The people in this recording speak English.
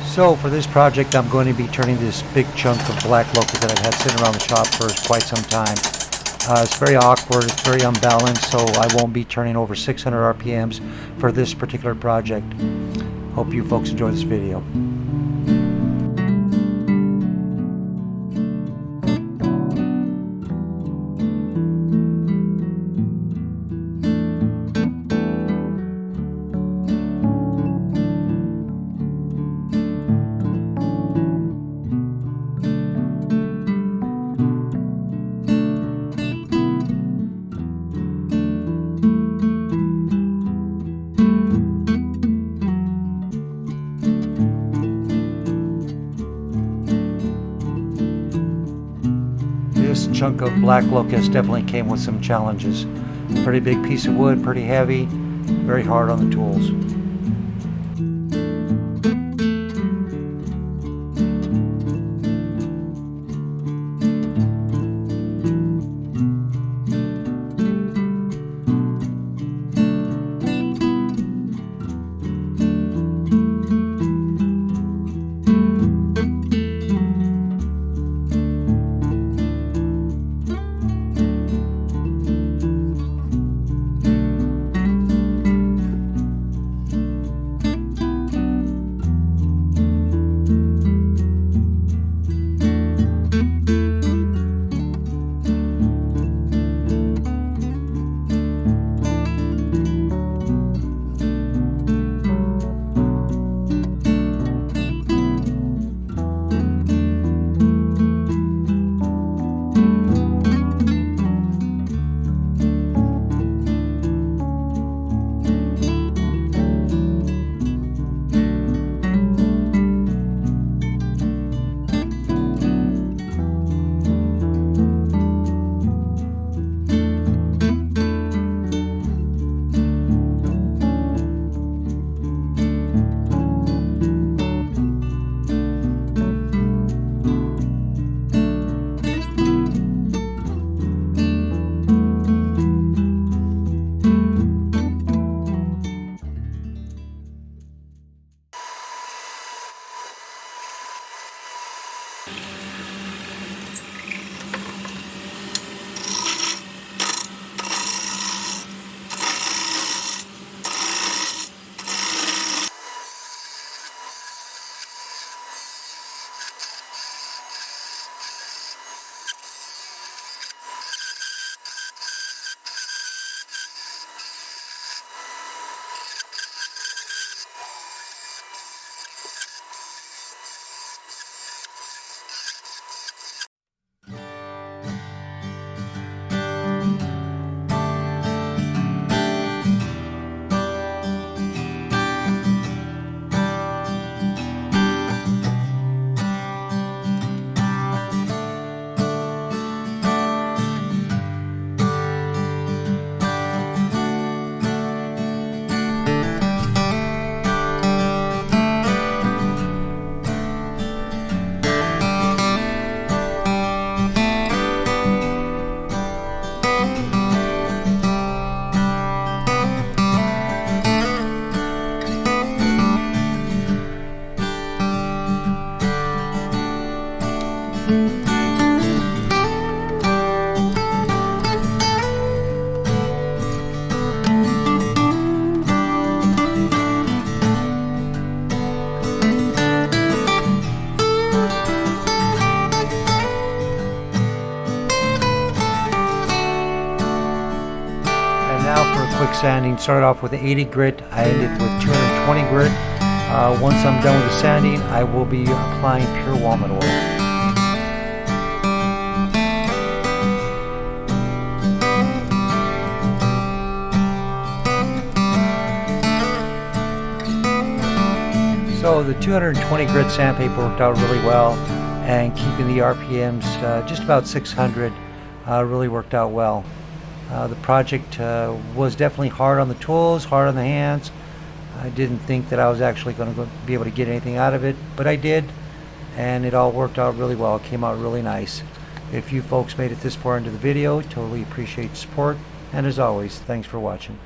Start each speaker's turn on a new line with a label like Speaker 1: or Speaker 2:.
Speaker 1: So for this project, I'm going to be turning this big chunk of black locust that I've had sitting around the shop for quite some time. It's very awkward, it's very unbalanced, so I won't be turning over 600 RPMs for this particular project. Hope you folks enjoy this video. This chunk of black locust definitely came with some challenges. Pretty big piece of wood, pretty heavy, very hard on the tools. Quick sanding. Started off with 80 grit. I ended with 220 grit. Once I'm done with the sanding, I will be applying pure walnut oil. So the 220 grit sandpaper worked out really well, and keeping the RPMs just about 600 really worked out well. The project was definitely hard on the tools, hard on the hands. I didn't think that I was actually going to be able to get anything out of it, but I did, and it all worked out really well. It came out really nice. If you folks made it this far into the video, totally appreciate the support, and as always, thanks for watching.